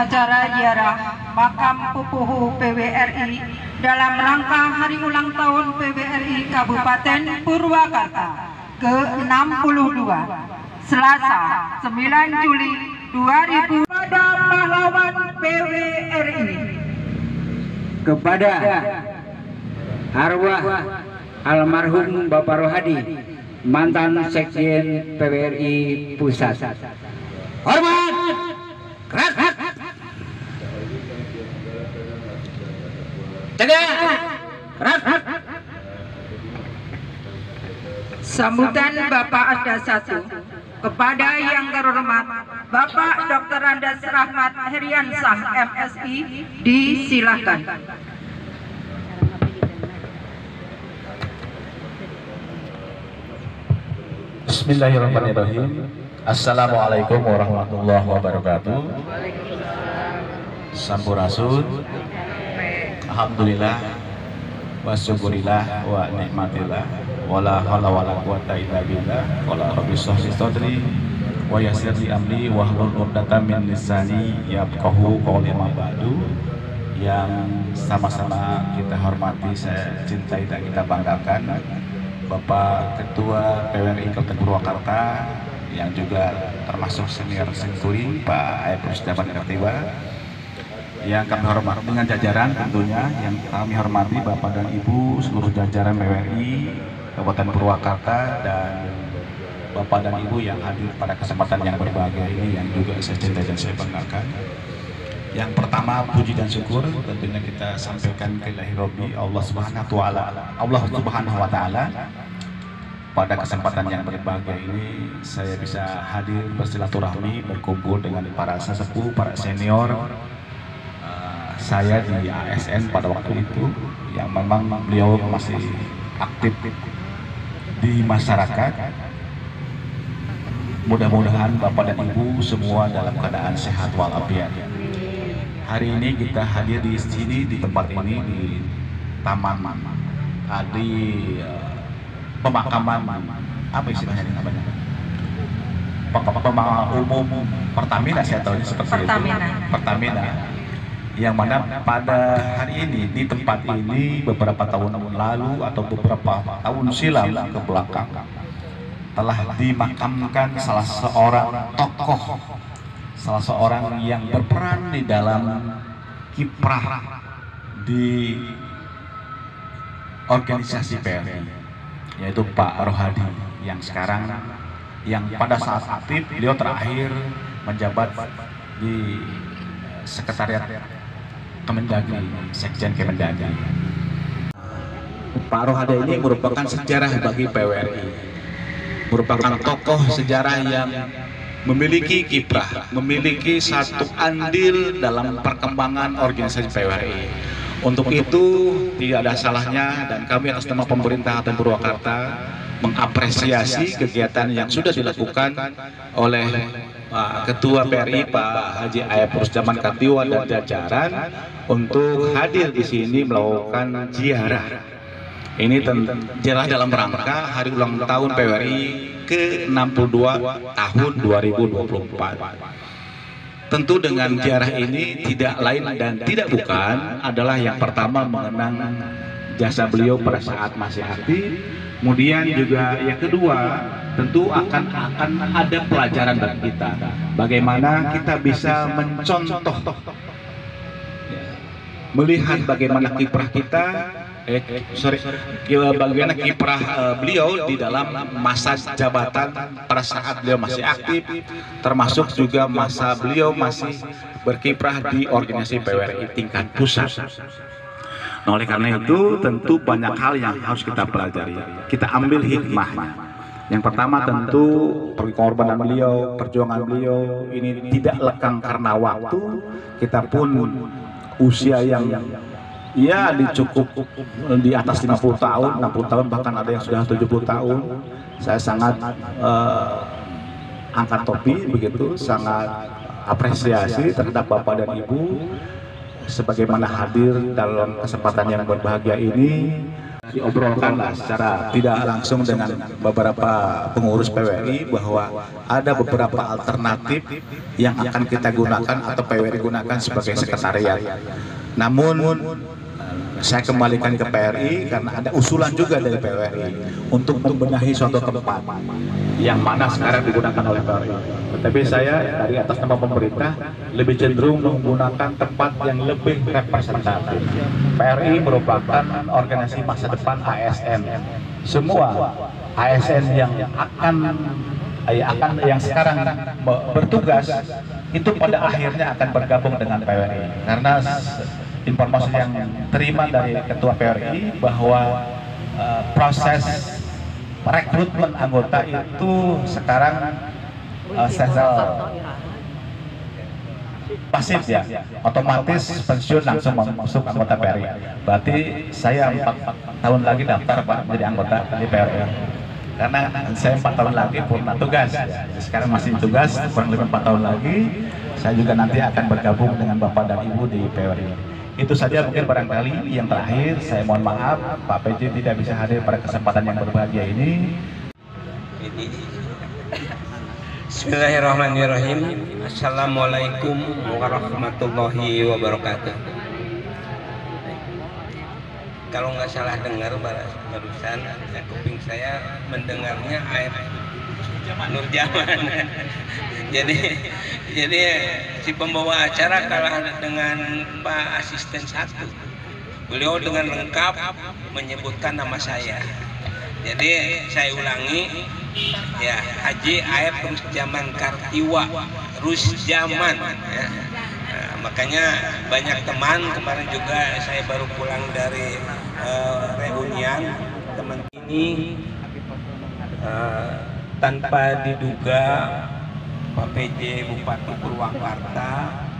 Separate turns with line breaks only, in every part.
acara ziarah makam Pupuhu PWRI dalam rangka hari ulang tahun PWRI Kabupaten Purwakarta ke-62 Selasa 9 Juli 2000 pada pahlawan PWRI,
kepada arwah almarhum Bapak Rohadi, mantan Sekjen PWRI Pusat. Hormat, gerak, tegak, gerak.
Sambutan Bapak ada satu kepada yang terhormat Bapak Dr. Andes Rahmat Heriansah MSI, disilakan.
Bismillahirrahmanirrahim. Assalamualaikum warahmatullahi wabarakatuh. Sampurasun. Alhamdulillah wa syukurillah wa nikmatillah wala haula wala quwata illa billah wala rabbi shrah li sadri wa yassir li amri wa hlul 'uqdatam min lisani yafqahu qawli ma ba'du. Yang sama-sama kita hormati, saya cintai dan kita banggakan Bapak Ketua PWRI Kabupaten Purwakarta yang juga termasuk senior senturi Pak Aeprus Jaman Kartiwa, yang kami hormati dengan jajaran tentunya, yang kami hormati Bapak dan Ibu seluruh jajaran PWRI Kabupaten Purwakarta dan Bapak dan Ibu yang hadir pada kesempatan yang berbahagia ini yang juga saya cintai dan saya banggakan. Yang pertama, puji dan syukur tentunya kita sampaikan ke ilahi Rabbi Allah Subhanahu wa Ta'ala. Pada kesempatan yang berbahagia ini saya bisa hadir bersilaturahmi, berkumpul dengan para sesepuh, para senior saya di ASN pada waktu itu, yang memang beliau masih aktif di masyarakat. Mudah-mudahan Bapak dan Ibu semua dalam keadaan sehat walafiat. Hari ini kita hadir di sini, di tempat ini, di taman, di pemakaman, apa istilahnya namanya? Pemakaman umum Pertamina, saya tahu ini seperti itu. Pertamina. Yang mana pada hari ini di tempat ini beberapa tahun lalu atau beberapa tahun silam ke belakang telah dimakamkan salah seorang tokoh, salah seorang yang berperan di dalam kiprah di organisasi PWRI, yaitu Pak Rohadi, yang sekarang, yang pada saat aktif beliau terakhir menjabat di Sekretariat Kemendagri, Sekjen Kemendagri. Pak Rohadi ini merupakan sejarah bagi PWRI, merupakan tokoh sejarah yang memiliki kiprah, memiliki satu andil dalam perkembangan organisasi PWRI. Untuk itu tidak ada salahnya dan kami atas nama pemerintah Kabupaten Purwakarta mengapresiasi kegiatan yang sudah dilakukan oleh Pak Ketua PRI Pak Haji Aeprus Jaman Kartiwa dan jajaran untuk hadir di sini melakukan ziarah. Ini ziarah dalam rangka hari ulang tahun PWRI ke-62 tahun 2024. Tentu dengan ziarah ini tidak lain dan tidak bukan adalah yang pertama mengenang jasa beliau pada saat masih aktif. Kemudian juga yang kedua tentu akan ada pelajaran bagi kita, bagaimana kita bisa mencontoh, melihat bagaimana kiprah kita, bagaimana kiprah beliau di dalam masa jabatan pada saat beliau masih aktif, termasuk juga masa beliau masih berkiprah di organisasi PWRI tingkat pusat. Nah, oleh karena itu tentu banyak hal yang harus kita pelajari, kita ambil hikmahnya. Yang pertama tentu pengorbanan beliau, perjuangan beliau ini tidak lekang karena waktu. Kita pun usia yang ya dicukup di atas 50 tahun, 60 tahun, bahkan ada yang sudah 70 tahun. Saya sangat angkat topi begitu, sangat apresiasi terhadap Bapak dan Ibu sebagaimana hadir dalam kesempatan yang berbahagia ini. diobrolkan lah secara tidak langsung dengan beberapa pengurus PWRI bahwa ada beberapa alternatif yang akan kita gunakan atau PWRI gunakan sebagai sekretariat. Namun saya kembalikan ke PRI karena ada usulan juga dari PWRI untuk membenahi suatu tempat yang mana sekarang digunakan oleh PWRI. Tetapi saya dari atas nama pemerintah lebih cenderung menggunakan tempat yang lebih representatif. PRI merupakan organisasi masa depan ASN. Semua ASN yang sekarang bertugas itu pada akhirnya akan bergabung dengan PWRI. Karena informasi yang terima dari Ketua PWRI bahwa proses rekrutmen anggota itu sekarang pasif ya, otomatis pensiun langsung masuk anggota PWRI. Berarti saya 4 tahun lagi daftar Pak menjadi anggota di PWRI. Karena saya 4 tahun lagi purna tugas. Sekarang masih tugas, kurang lebih 4 tahun lagi. Saya juga nanti akan bergabung dengan Bapak dan Ibu di PWRI. Itu saja mungkin barangkali yang terakhir. Saya mohon maaf Pak PJ tidak bisa hadir pada kesempatan yang berbahagia ini.
Bismillahirrahmanirrahim. Assalamualaikum warahmatullahi wabarakatuh. Kalau nggak salah dengar barusan, kuping saya mendengarnya ayat Nurjaman. Jadi si pembawa acara kalah dengan Pak Asisten 1. Beliau dengan lengkap menyebutkan nama saya. Jadi saya ulangi ya, Haji Aep Rusjaman Kartiwa, Rusjaman ya. Nah, makanya banyak teman, kemarin juga saya baru pulang dari reunian teman ini, tanpa diduga Pak PJ Bupati Purwakarta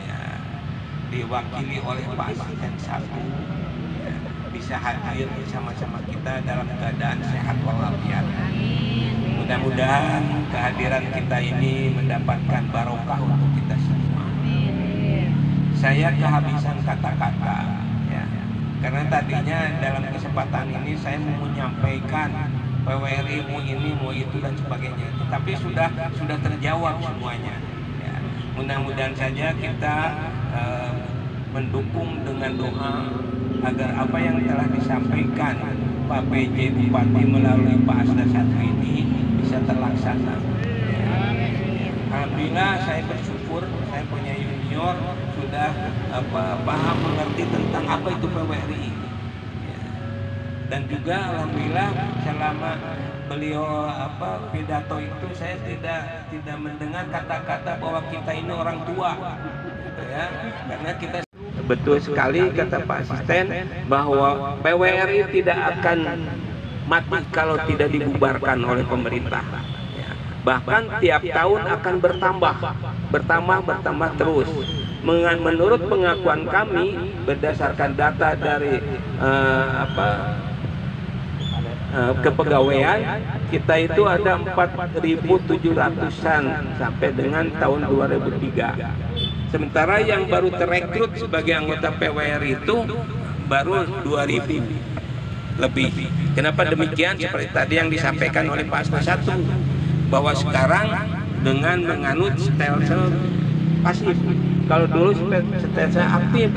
ya, diwakili oleh Pak Asisten 1 ya, bisa hadir bersama-sama kita dalam keadaan sehat walafiat. Mudah-mudahan kehadiran kita ini mendapatkan barokah untuk kita semua. Saya kehabisan kata-kata ya, karena tadinya dalam kesempatan ini saya mau menyampaikan PWRI mau ini mau itu dan sebagainya, tapi sudah terjawab semuanya ya. Mudah-mudahan saja kita mendukung dengan doa agar apa yang telah disampaikan Pak PJ Bupati melalui Pak Asda 1 ini bisa terlaksana ya. Alhamdulillah saya bersyukur saya punya junior sudah paham mengerti tentang apa itu PWRI. Dan juga alhamdulillah selama beliau pidato itu saya tidak mendengar kata-kata bahwa kita ini orang tua gitu ya. Karena kita betul sekali kata Pak Asisten bahwa PWRI tidak akan mati kalau tidak dibubarkan oleh pemerintah ya. Bahkan tiap tahun akan bertambah terus. Menurut pengakuan kami berdasarkan data dari kepegawaian kita itu ada 4.700-an sampai dengan tahun 2003. Sementara yang baru terekrut sebagai anggota PWRI itu baru 2.000 lebih. Kenapa demikian? Seperti tadi yang disampaikan oleh Pak Asda 1 bahwa sekarang dengan menganut stelsel pasif. Kalau dulu stelsel aktif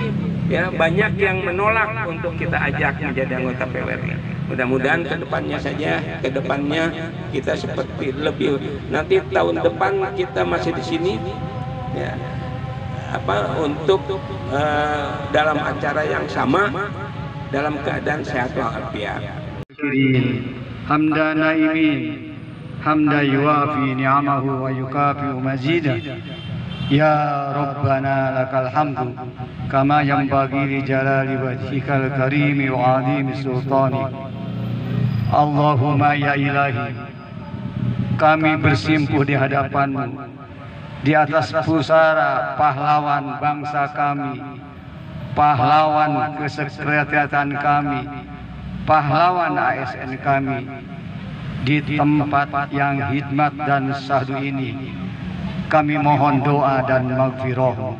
ya, banyak yang menolak untuk kita ajak menjadi anggota PWRI. Mudah-mudahan kedepannya kita seperti lebih nanti tahun depan kita masih di sini ya, untuk dalam acara yang sama dalam keadaan sehat walafiat.
Hamdan naimin hamdan yuwafi ni'amahu wa yukafi'u mazidah. Ya Rabbana lakal hamdu kama yanbaghi li jalali wajhikal karimi wa 'azimi sultani. Allahumma ya ilahi, kami bersimpuh di hadapan-Mu di atas pusara pahlawan bangsa kami, pahlawan kesekretariatan kami, pahlawan ASN kami di tempat yang hikmat dan syahdu ini. Kami mohon doa dan maghfirah.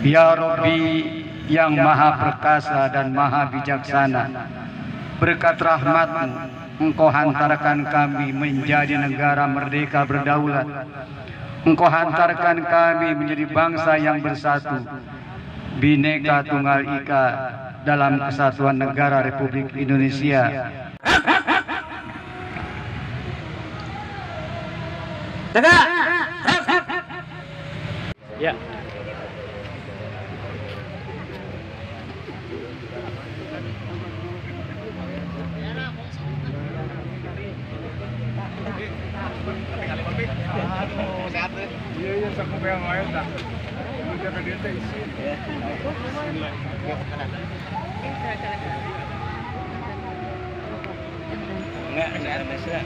Ya Rabbi yang maha perkasa dan maha bijaksana, berkat rahmat-Mu Engkau hantarkan kami menjadi negara merdeka berdaulat. Engkau hantarkan kami menjadi bangsa yang bersatu, Bhinneka Tunggal Ika dalam kesatuan negara Republik Indonesia.
Tegak. Ya.
Enggak ada masalah.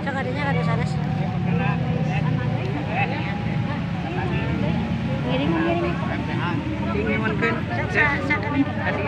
Sakadanya kada sanes. Ngiring. Ngiring. Sakadanya.